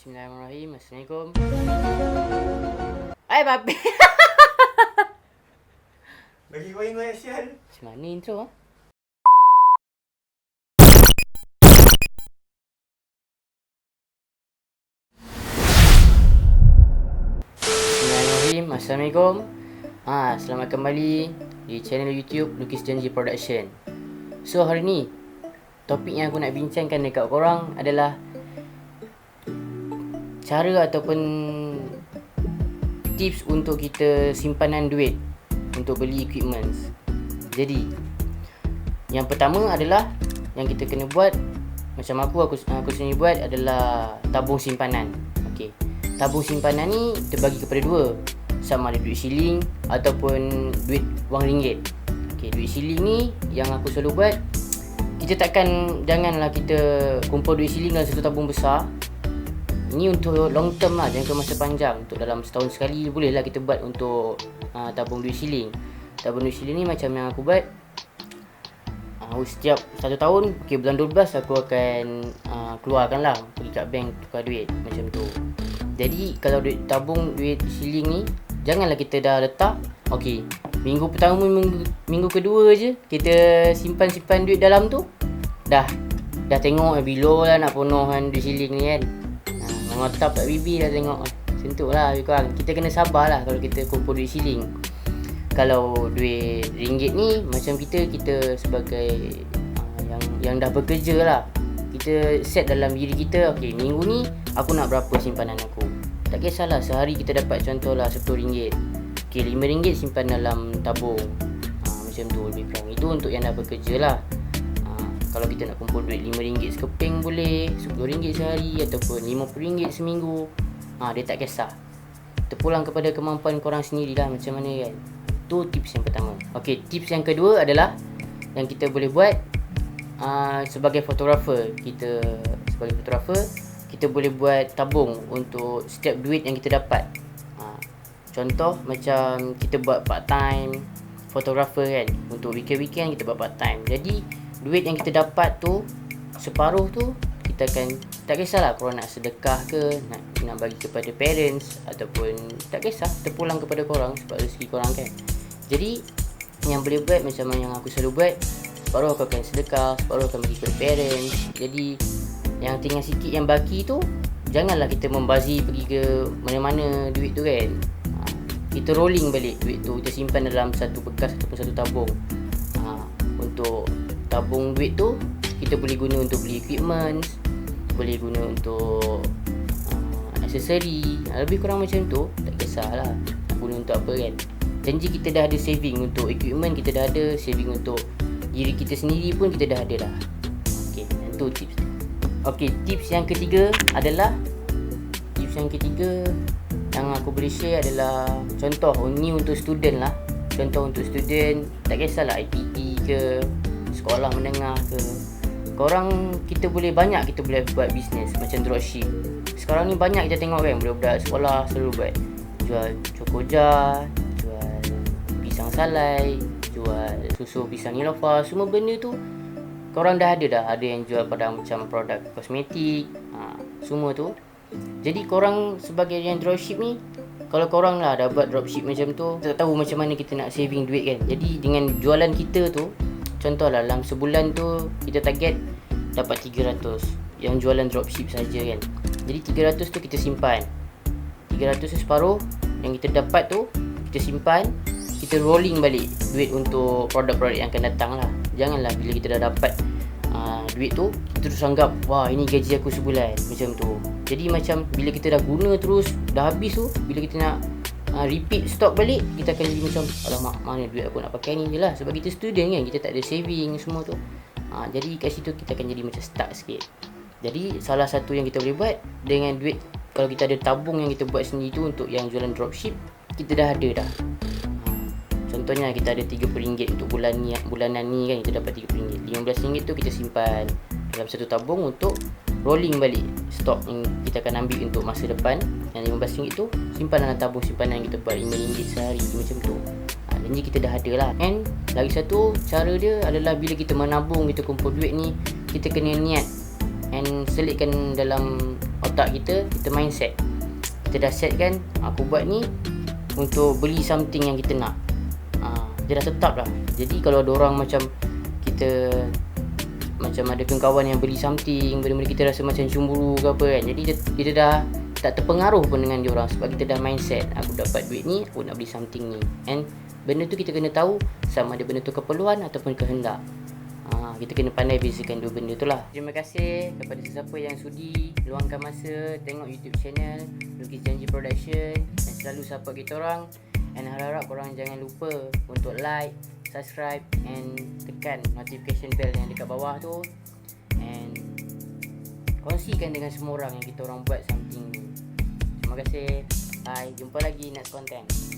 Bismillahirrahmanirrahim. Assalamualaikum. Hai babi. Bagi goyang-goyang sial. Macam mana intro ah? Bismillahirrahmanirrahim. Assalamualaikum. Selamat kembali di channel YouTube Lukis Janji Production. So hari ni topik yang aku nak bincangkan dekat korang adalah cara ataupun tips untuk kita simpanan duit untuk beli equipment. Jadi yang pertama adalah yang kita kena buat, macam aku sendiri buat adalah tabung simpanan. Okey. Tabung simpanan ni terbagi kepada dua, sama ada duit siling ataupun duit wang ringgit. Okey, duit siling ni yang aku selalu buat, janganlah kita kumpul duit siling dalam satu tabung besar. Ini untuk long term lah, jangka masa panjang. Untuk dalam setahun sekali bolehlah kita buat untuk tabung duit siling. Tabung duit siling ni macam yang aku buat, setiap 1 tahun, bulan 12 aku akan keluarkan lah, pergi kat bank tukar duit macam tu. Jadi kalau tabung duit siling ni, janganlah kita dah letak, minggu pertama, minggu kedua je kita simpan duit dalam tu, dah tengok below lah nak penuhkan duit siling ni kan. Mengotak kat bibi dah tengok. Macam tu lah lebih kurang. Kita kena sabar lah kalau kita kumpul duit siling. Kalau duit ringgit ni, macam kita sebagai yang dah bekerja lah, kita set dalam diri kita, minggu ni aku nak berapa simpanan aku. Tak kisahlah sehari kita dapat contohlah RM10. RM5 simpan dalam tabung. Macam tu lebih kurang. Itu untuk yang dah bekerja lah. Kalau kita nak kumpul duit RM5 sekeping boleh, RM10 sehari ataupun RM50 seminggu. Dia tak kisah. Terpulang kepada kemampuan korang sendiri lah macam mana kan. Itu tips yang pertama. Tips yang kedua adalah yang kita boleh buat sebagai fotografer. Kita boleh buat tabung untuk setiap duit yang kita dapat. Contoh macam kita buat part time fotografer kan. Untuk weekend kita buat part time. Jadi duit yang kita dapat tu, separuh tu kita akan, tak kisahlah korang nak sedekah ke, nak bagi kepada parents ataupun tak kisah, terpulang kepada korang sebab rezeki korang kan. Jadi yang boleh buat macam yang aku selalu buat, separuh aku akan sedekah, separuh akan bagi kepada parents. Jadi yang tinggal sikit yang baki tu, janganlah kita membazir pergi ke mana-mana duit tu kan. Kita rolling balik duit tu, kita simpan dalam satu bekas ataupun satu tabung. Untuk tabung duit tu kita boleh guna untuk beli equipment, boleh guna untuk aksesori, lebih kurang macam tu. Tak kisahlah nak guna untuk apa kan. Janji kita dah ada saving untuk equipment, kita dah ada saving untuk diri kita sendiri pun kita dah ada dah. Itu tips. Tips yang ketiga yang aku boleh share adalah contoh ni untuk student lah. Contoh untuk student, tak kisahlah IPT ke, sekolah menengah ke, kita boleh buat bisnes macam dropship. Sekarang ni banyak kita tengok kan, budak-budak sekolah selalu buat jual cokoja, jual pisang salai, jual susu pisang Nilofa. Semua benda tu korang dah ada yang jual pada macam produk kosmetik, semua tu. Jadi korang sebagai yang dropship ni, kalau korang lah dah buat dropship macam tu, tak tahu macam mana kita nak saving duit kan. Jadi dengan jualan kita tu, contohlah dalam sebulan tu kita target dapat 300 yang jualan dropship saja kan. Jadi 300 tu kita simpan, 300 tu separuh yang kita dapat tu kita simpan, kita rolling balik duit untuk produk-produk yang akan datang lah. Janganlah bila kita dah dapat duit tu, kita terus anggap wah ini gaji aku sebulan macam tu. Jadi macam bila kita dah guna terus, dah habis tu, bila kita nak repeat stock balik, kita akan jadi macam alamak, mana duit aku nak pakai ni je lah. Sebab kita student kan, kita tak ada saving semua tu. Jadi kat situ kita akan jadi macam stuck sikit. Jadi salah satu yang kita boleh buat dengan duit, kalau kita ada tabung yang kita buat sendiri tu untuk yang jualan dropship, kita dah ada dah. Contohnya kita ada RM30 untuk bulanan ni kan, kita dapat RM30. RM15 tu kita simpan dalam satu tabung untuk rolling balik stok yang kita akan ambil untuk masa depan. Yang RM15 tu simpan dalam tabung simpanan yang kita buat RM5 sehari macam tu. Janji kita dah ada lah. And lagi satu cara dia adalah bila kita menabung, kita kumpul duit ni, kita kena niat and selitkan dalam otak kita mindset. Kita dah set kan, aku buat ni untuk beli something yang kita nak. Dia dah tetap lah. Jadi kalau ada orang macam kita macam ada kawan yang beli something, benda-benda kita rasa macam cemburu ke apa kan, jadi kita dah tak terpengaruh pun dengan diorang sebab kita dah mindset, aku dapat duit ni, aku nak beli something ni. And benda tu kita kena tahu sama ada benda tu keperluan ataupun kehendak. Kita kena pandai bezakan dua benda tu lah. Terima kasih kepada sesiapa yang sudi luangkan masa tengok YouTube channel Lukis Janji Production dan selalu support kita orang. And harap-harap korang jangan lupa untuk like, subscribe and tekan notification bell yang dekat bawah tu. And kongsikan dengan semua orang yang kita orang buat something ni. Terima kasih. Bye. Jumpa lagi next content.